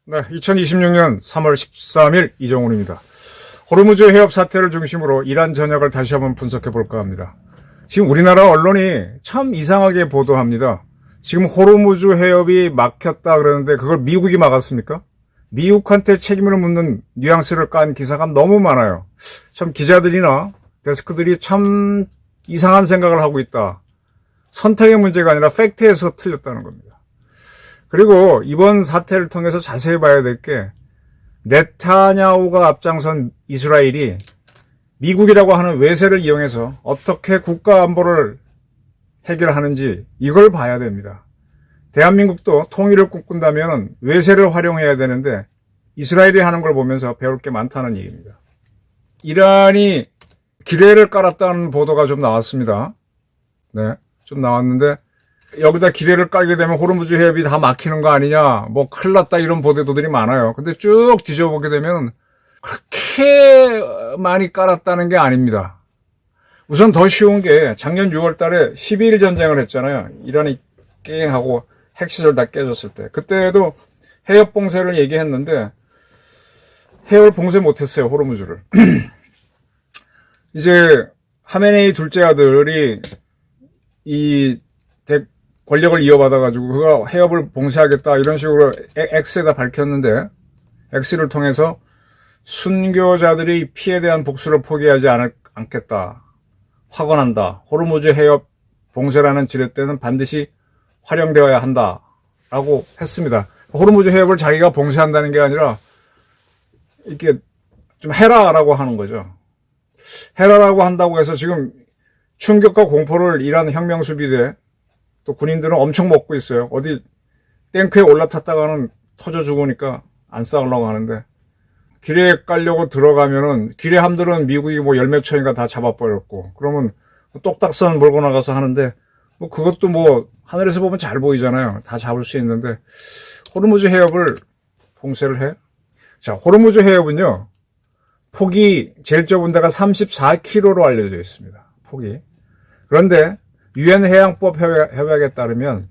네, 2026년 3월 13일 이정훈입니다. 호르무즈 해협 사태를 중심으로 이란 전역을 다시 한번 분석해 볼까 합니다. 지금 우리나라 언론이 참 이상하게 보도합니다. 지금 호르무즈 해협이 막혔다 그러는데 그걸 미국이 막았습니까? 미국한테 책임을 묻는 뉘앙스를 깐 기사가 너무 많아요. 참 기자들이나 데스크들이 참 이상한 생각을 하고 있다. 선택의 문제가 아니라 팩트에서 틀렸다는 겁니다. 그리고 이번 사태를 통해서 자세히 봐야 될 게 네타냐후가 앞장선 이스라엘이 미국이라고 하는 외세를 이용해서 어떻게 국가 안보를 해결하는지 이걸 봐야 됩니다. 대한민국도 통일을 꿈꾼다면 외세를 활용해야 되는데 이스라엘이 하는 걸 보면서 배울 게 많다는 얘기입니다. 이란이 기뢰를 깔았다는 보도가 좀 나왔습니다. 네, 좀 나왔는데 여기다 기뢰를 깔게 되면 호르무즈 해협이 다 막히는 거 아니냐, 뭐 큰일 났다 이런 보도들이 많아요. 근데 쭉 뒤져보게 되면 그렇게 많이 깔았다는 게 아닙니다. 우선 더 쉬운 게 작년 6월 달에 12일 전쟁을 했잖아요. 이란이 깽하고 핵시설 다 깨졌을 때. 그때도 해협 봉쇄를 얘기했는데 해협을 봉쇄 못했어요, 호르무즈를. 이제 하메네이 둘째 아들이 이 권력을 이어받아가지고 그가 해협을 봉쇄하겠다 이런 식으로 X에다 밝혔는데 X를 통해서 순교자들이 피해에 대한 복수를 포기하지 않겠다. 확언한다. 호르무즈 해협 봉쇄라는 지렛대는 반드시 활용되어야 한다라고 했습니다. 호르무즈 해협을 자기가 봉쇄한다는 게 아니라 이렇게 좀 해라라고 하는 거죠. 해라라고 한다고 해서 지금 충격과 공포를 이란 혁명수비대 또 군인들은 엄청 먹고 있어요. 어디 탱크에 올라탔다가는 터져 죽으니까 안 싸우려고 하는데 기뢰 깔려고 들어가면은 기뢰함들은 미국이 뭐 열몇 척인가 다 잡아버렸고 그러면 똑딱선 몰고 나가서 하는데 뭐 그것도 뭐 하늘에서 보면 잘 보이잖아요. 다 잡을 수 있는데 호르무즈 해협을 봉쇄를 해? 자, 호르무즈 해협은요. 폭이 제일 좁은 데가 34km로 알려져 있습니다. 폭이. 그런데 유엔 해양법 협약에 따르면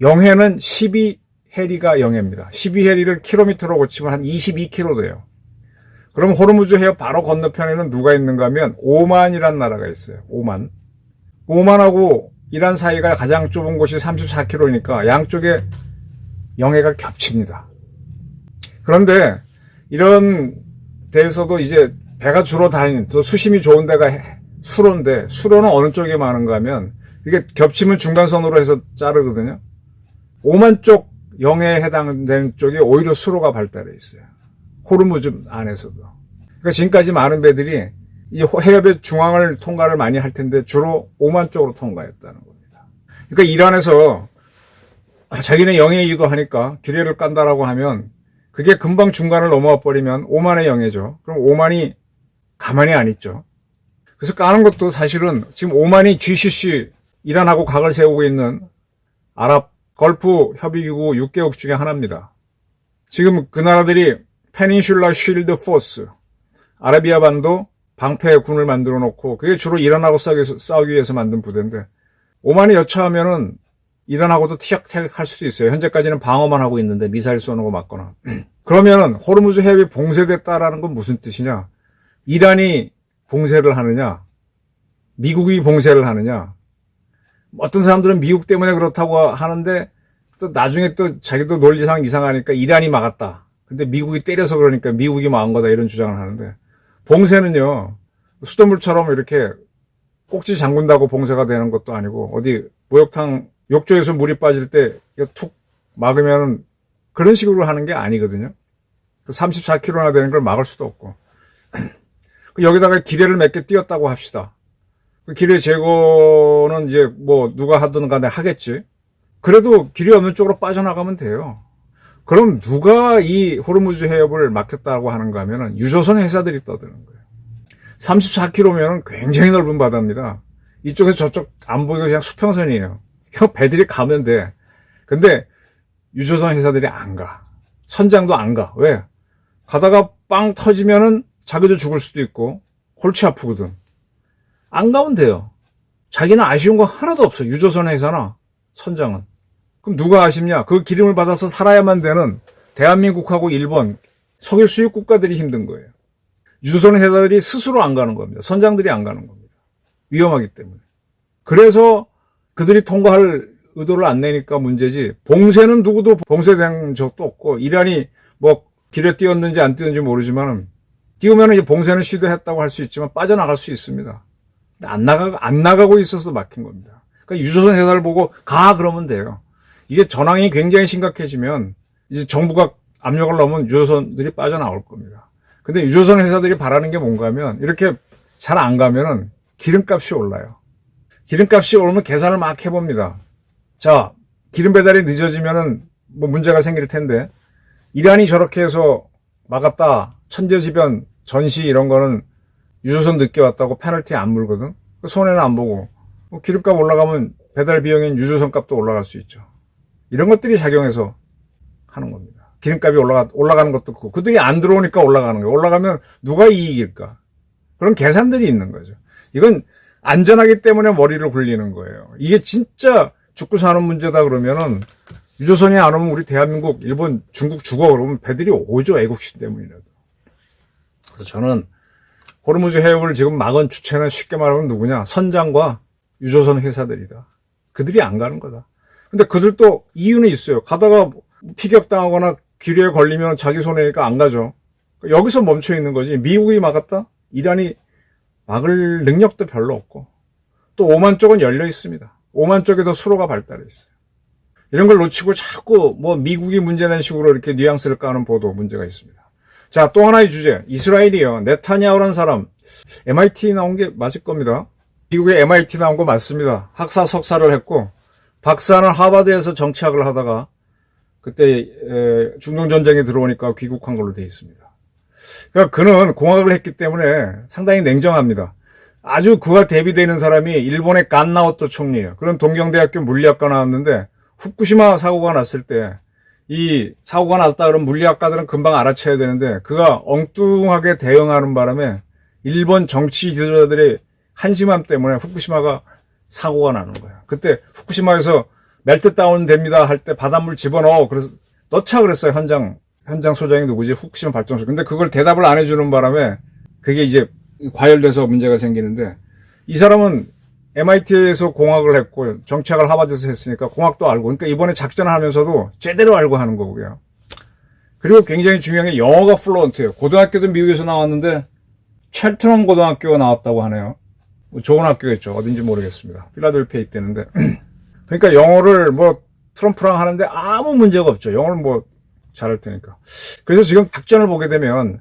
영해는 12해리가 영해입니다. 12해리를 킬로미터로 고치면 한 22km 돼요. 그럼 호르무즈 해협 바로 건너편에는 누가 있는가 하면 오만이라는 나라가 있어요. 오만. 오만하고 이란 사이가 가장 좁은 곳이 34km니까 양쪽에 영해가 겹칩니다. 그런데 이런 데에서도 이제 배가 주로 다니는 또 수심이 좋은 데가 수로인데 수로는 어느 쪽에 많은가 하면 이게 겹치면 중간선으로 해서 자르거든요. 오만 쪽 영해에 해당되는 쪽에 오히려 수로가 발달해 있어요. 호르무즈 안에서도. 그러니까 지금까지 많은 배들이 이 해협의 중앙을 통과를 많이 할 텐데 주로 오만 쪽으로 통과했다는 겁니다. 그러니까 이란에서 자기네 영해이기도 하니까 기뢰를 깐다라고 하면 그게 금방 중간을 넘어와 버리면 오만의 영해죠. 그럼 오만이 가만히 안 있죠. 그래서 까는 것도 사실은 지금 오만이 GCC 이란하고 각을 세우고 있는 아랍 걸프 협의기구 6개국 중에 하나입니다. 지금 그 나라들이 페닌슐라 쉴드 포스, 아라비아 반도 방패군을 만들어 놓고 그게 주로 이란하고 싸우기 위해서 만든 부대인데 오만이 여차하면은 이란하고도 티격태격 할 수도 있어요. 현재까지는 방어만 하고 있는데 미사일 쏘는 거 맞거나. 그러면은 호르무즈 해협이 봉쇄됐다라는 건 무슨 뜻이냐? 이란이 봉쇄를 하느냐? 미국이 봉쇄를 하느냐? 어떤 사람들은 미국 때문에 그렇다고 하는데 또 나중에 또 자기도 논리상 이상하니까 이란이 막았다. 근데 미국이 때려서 그러니까 미국이 막은 거다 이런 주장을 하는데 봉쇄는요. 수돗물처럼 이렇게 꼭지 잠근다고 봉쇄가 되는 것도 아니고 어디 목욕탕 욕조에서 물이 빠질 때 툭 막으면 그런 식으로 하는 게 아니거든요. 34km나 되는 걸 막을 수도 없고 여기다가 기뢰를 몇 개 띄웠다고 합시다. 그 기뢰 제거는 이제 뭐 누가 하든 간에 하겠지. 그래도 길이 없는 쪽으로 빠져나가면 돼요. 그럼 누가 이 호르무즈 해협을 막혔다고 하는가 하면은 유조선 회사들이 떠드는 거예요. 34km면은 굉장히 넓은 바다입니다. 이쪽에서 저쪽 안 보이고 그냥 수평선이에요. 배들이 가면 돼. 근데 유조선 회사들이 안 가. 선장도 안 가. 왜? 가다가 빵 터지면은 자기도 죽을 수도 있고 골치 아프거든. 안 가면 돼요. 자기는 아쉬운 거 하나도 없어. 유조선 회사나 선장은. 그럼 누가 아쉽냐? 그 기름을 받아서 살아야만 되는 대한민국하고 일본, 석유 수입 국가들이 힘든 거예요. 유조선 회사들이 스스로 안 가는 겁니다. 선장들이 안 가는 겁니다. 위험하기 때문에. 그래서 그들이 통과할 의도를 안 내니까 문제지. 봉쇄는 누구도 봉쇄된 적도 없고, 이란이 뭐 길에 띄었는지 안 띄었는지 모르지만, 띄우면 이제 봉쇄는 시도했다고 할 수 있지만 빠져나갈 수 있습니다. 안 나가고 있어서 막힌 겁니다. 그러니까 유조선 회사를 보고 가 그러면 돼요. 이게 전황이 굉장히 심각해지면 이제 정부가 압력을 넣으면 유조선들이 빠져나올 겁니다. 근데 유조선 회사들이 바라는 게 뭔가 하면 이렇게 잘 안 가면은 기름값이 올라요. 기름값이 오르면 계산을 막 해봅니다. 자, 기름 배달이 늦어지면은 뭐 문제가 생길 텐데 이란이 저렇게 해서 막았다. 천재지변, 전시 이런 거는 유조선 늦게 왔다고 페널티 안 물거든. 손해는 안 보고 뭐 기름값 올라가면 배달 비용인 유조선 값도 올라갈 수 있죠. 이런 것들이 작용해서 하는 겁니다. 기름값이 올라가는 것도 그렇고 그들이 안 들어오니까 올라가는 거예요. 올라가면 누가 이익일까? 그런 계산들이 있는 거죠. 이건 안전하기 때문에 머리를 굴리는 거예요. 이게 진짜 죽고 사는 문제다 그러면은 유조선이 안 오면 우리 대한민국, 일본, 중국 죽어 그러면 배들이 오죠. 애국심 때문이라도. 그래서 저는 호르무즈 해협을 지금 막은 주체는 쉽게 말하면 누구냐? 선장과 유조선 회사들이다. 그들이 안 가는 거다. 근데 그들도 이유는 있어요. 가다가 피격당하거나 기류에 걸리면 자기 손해니까 안 가죠. 여기서 멈춰 있는 거지. 미국이 막았다? 이란이 막을 능력도 별로 없고. 또 오만 쪽은 열려 있습니다. 오만 쪽에도 수로가 발달해 있어요. 이런 걸 놓치고 자꾸 뭐 미국이 문제낸 식으로 이렇게 뉘앙스를 까는 보도 문제가 있습니다. 자, 또 하나의 주제. 이스라엘이요. 네타냐후라는 사람. MIT 나온 게 맞을 겁니다. 미국의 MIT 나온 거 맞습니다. 학사 석사를 했고 박사는 하버드에서 정치학을 하다가 그때 중동전쟁이 들어오니까 귀국한 걸로 돼 있습니다. 그러니까 그는 공학을 했기 때문에 상당히 냉정합니다. 아주 그와 대비되는 사람이 일본의 간나오토 총리예요. 그런 동경대학교 물리학과 나왔는데 후쿠시마 사고가 났을 때 이 사고가 났다 그러면 물리학가들은 금방 알아채야 되는데 그가 엉뚱하게 대응하는 바람에 일본 정치 지도자들의 한심함 때문에 후쿠시마가 사고가 나는 거예요. 그때 후쿠시마에서 멜트다운 됩니다 할 때 바닷물 집어넣어. 그래서 넣자 그랬어요. 현장 소장이 누구지? 후쿠시마 발전소. 근데 그걸 대답을 안 해주는 바람에 그게 이제 과열돼서 문제가 생기는데 이 사람은 MIT에서 공학을 했고 정치학을 하버드에서 했으니까 공학도 알고 그러니까 이번에 작전을 하면서도 제대로 알고 하는 거고요. 그리고 굉장히 중요한 게 영어가 플루언트예요. 고등학교도 미국에서 나왔는데 첼트넘 고등학교가 나왔다고 하네요. 좋은 학교겠죠. 어딘지 모르겠습니다. 필라델피아에 있다는데 그러니까 영어를 뭐 트럼프랑 하는데 아무 문제가 없죠. 영어를 뭐 잘할 테니까. 그래서 지금 작전을 보게 되면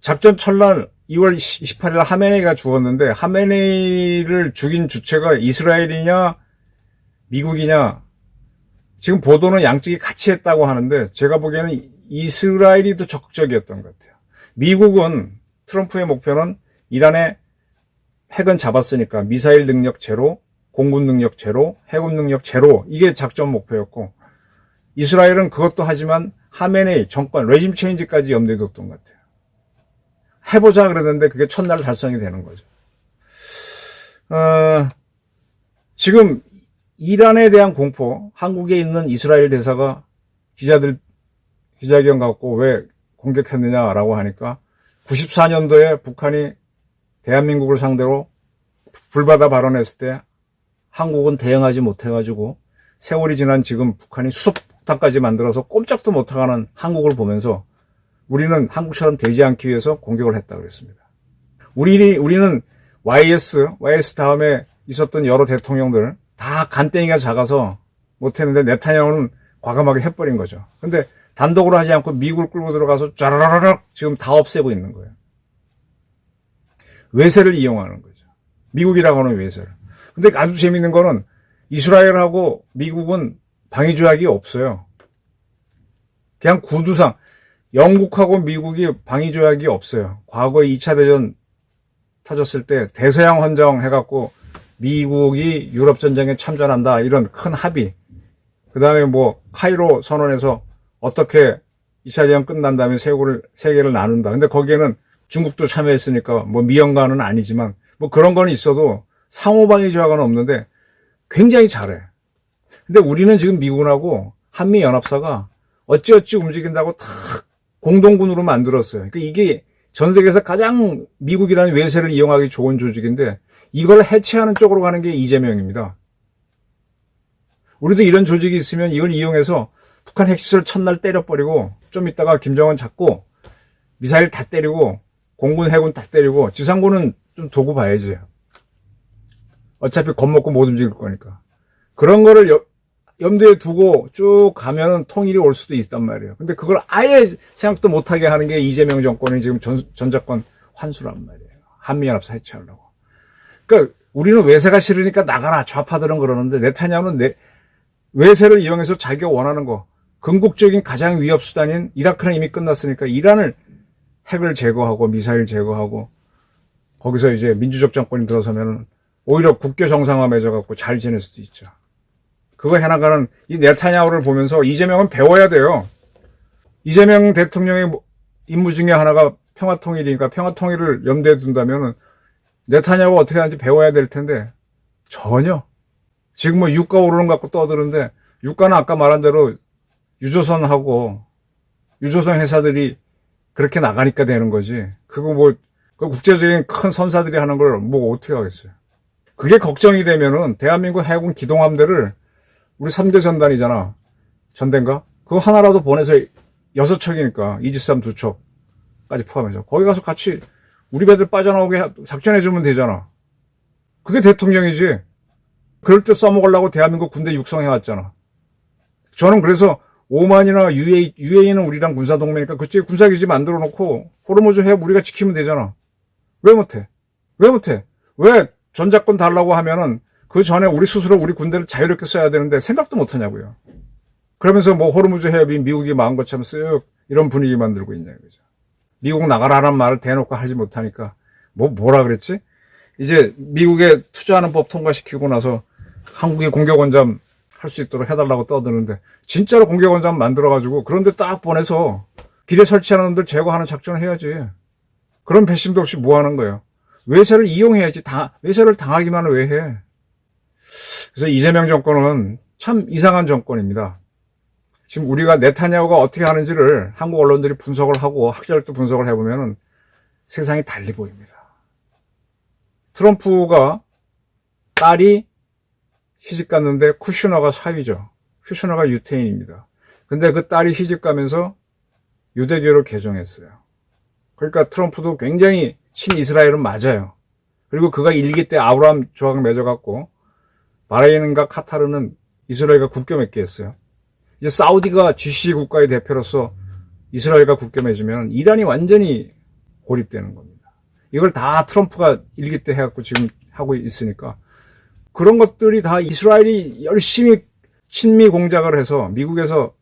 작전 첫날 2월 28일 하메네이가 죽었는데 하메네이를 죽인 주체가 이스라엘이냐 미국이냐 지금 보도는 양측이 같이 했다고 하는데 제가 보기에는 이스라엘이 더 적극적이었던 것 같아요. 미국은 트럼프의 목표는 이란의 핵은 잡았으니까 미사일 능력 제로, 공군 능력 제로, 해군 능력 제로 이게 작전 목표였고 이스라엘은 그것도 하지만 하메네이 정권 레짐 체인지까지 염두에 뒀던 것 같아요. 해보자 그랬는데 그게 첫날 달성이 되는 거죠. 지금 이란에 대한 공포, 한국에 있는 이스라엘 대사가 기자회견 갖고 왜 공격했느냐라고 하니까 94년도에 북한이 대한민국을 상대로 불바다 발언했을 때 한국은 대응하지 못해가지고 세월이 지난 지금 북한이 수소폭탄까지 만들어서 꼼짝도 못하는 한국을 보면서 우리는 한국처럼 되지 않기 위해서 공격을 했다 그랬습니다. 우리는 YS 다음에 있었던 여러 대통령들 다 간땡이가 작아서 못했는데 네타냐후는 과감하게 해버린 거죠. 근데 단독으로 하지 않고 미국을 끌고 들어가서 쫘라라락 지금 다 없애고 있는 거예요. 외세를 이용하는 거죠. 미국이라고 하는 외세를. 근데 아주 재밌는 거는 이스라엘하고 미국은 방위조약이 없어요. 그냥 구두상 영국하고 미국이 방위조약이 없어요. 과거에 2차 대전 터졌을 때 대서양 헌정 해갖고 미국이 유럽전쟁에 참전한다 이런 큰 합의. 그 다음에 뭐 카이로 선언에서 어떻게 2차 대전 끝난 다음에 세계를 나눈다. 근데 거기에는 중국도 참여했으니까 뭐 미연가는 아니지만 뭐 그런 건 있어도 상호방위 조약은 없는데 굉장히 잘해. 근데 우리는 지금 미군하고 한미연합사가 어찌어찌 움직인다고 다 공동군으로 만들었어요. 그러니까 이게 전 세계에서 가장 미국이라는 외세를 이용하기 좋은 조직인데 이걸 해체하는 쪽으로 가는 게 이재명입니다. 우리도 이런 조직이 있으면 이걸 이용해서 북한 핵시설 첫날 때려버리고 좀 있다가 김정은 잡고 미사일 다 때리고 공군 해군 다 때리고 지상군은 좀 도구 봐야지. 어차피 겁먹고 못 움직일 거니까. 그런 거를 염두에 두고 쭉 가면은 통일이 올 수도 있단 말이에요. 근데 그걸 아예 생각도 못하게 하는 게 이재명 정권이 지금 전작권 환수란 말이에요. 한미연합사 해체하려고. 그러니까 우리는 외세가 싫으니까 나가라 좌파들은 그러는데 네타냐후는 외세를 이용해서 자기가 원하는 거 궁극적인 가장 위협 수단인 이라크는 이미 끝났으니까 이란을 핵을 제거하고 미사일 제거하고 거기서 이제 민주적 정권이 들어서면 오히려 국교 정상화 맺어갖고 잘 지낼 수도 있죠. 그거 해나가는 이 네타냐후를 보면서 이재명은 배워야 돼요. 이재명 대통령의 임무 중에 하나가 평화통일이니까 평화통일을 염두에 둔다면 네타냐후가 어떻게 하는지 배워야 될 텐데 전혀. 지금 뭐 유가 오르는 것 갖고 떠드는데 유가는 아까 말한 대로 유조선하고 유조선 회사들이 그렇게 나가니까 되는 거지. 그거 뭐 그 국제적인 큰 선사들이 하는 걸 뭐 어떻게 하겠어요. 그게 걱정이 되면은 대한민국 해군 기동함대를 우리 3대 전단이잖아. 전대인가? 그거 하나라도 보내서 6척이니까 이지스함 2척까지 포함해서 거기 가서 같이 우리 배들 빠져나오게 작전해주면 되잖아. 그게 대통령이지. 그럴 때 써먹으려고 대한민국 군대 육성해왔잖아. 저는 그래서 오만이나 UAE는 우리랑 군사동맹이니까 그쪽에 군사기지 만들어 놓고 호르무즈 해협 우리가 지키면 되잖아. 왜 못해? 왜 못해? 왜 전작권 달라고 하면은 그 전에 우리 스스로 우리 군대를 자유롭게 써야 되는데 생각도 못하냐고요. 그러면서 뭐 호르무즈 해협이 미국이 마음 것처럼 쓱 이런 분위기 만들고 있냐 이거죠. 미국 나가라는 말을 대놓고 하지 못하니까 뭐라 그랬지? 이제 미국에 투자하는 법 통과시키고 나서 한국이 공격원잠 할 수 있도록 해달라고 떠드는데 진짜로 공격원잠 만들어가지고 그런데 딱 보내서 길에 설치하는 놈들 제거하는 작전을 해야지. 그런 배심도 없이 뭐 하는 거예요? 외세를 이용해야지. 외세를 당하기만 왜 해? 그래서 이재명 정권은 참 이상한 정권입니다. 지금 우리가 네타냐후가 어떻게 하는지를 한국 언론들이 분석을 하고 학자들도 분석을 해보면 세상이 달리 보입니다. 트럼프가 딸이 시집 갔는데 쿠슈너가 사위죠. 쿠슈너가 유태인입니다. 근데 그 딸이 시집 가면서 유대교로 개종했어요. 그러니까 트럼프도 굉장히 친이스라엘은 맞아요. 그리고 그가 일기 때 아브라함 조약 맺어갖고 바레인과 카타르는 이스라엘과 국교 맺게 했어요. 이제 사우디가 GCC 국가의 대표로서 이스라엘과 국교 맺으면 이란이 완전히 고립되는 겁니다. 이걸 다 트럼프가 일기 때 해갖고 지금 하고 있으니까 그런 것들이 다 이스라엘이 열심히 친미 공작을 해서 미국에서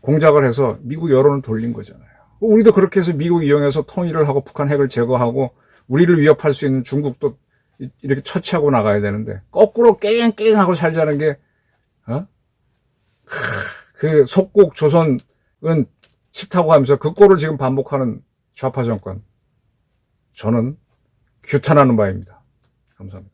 공작을 해서 미국 여론을 돌린 거잖아요. 우리도 그렇게 해서 미국 이용해서 통일을 하고 북한 핵을 제거하고 우리를 위협할 수 있는 중국도 이렇게 처치하고 나가야 되는데 거꾸로 깽깽하고 살자는 게 그 속국 조선은 싫다고 하면서 그 꼴을 지금 반복하는 좌파 정권 저는 규탄하는 바입니다. 감사합니다.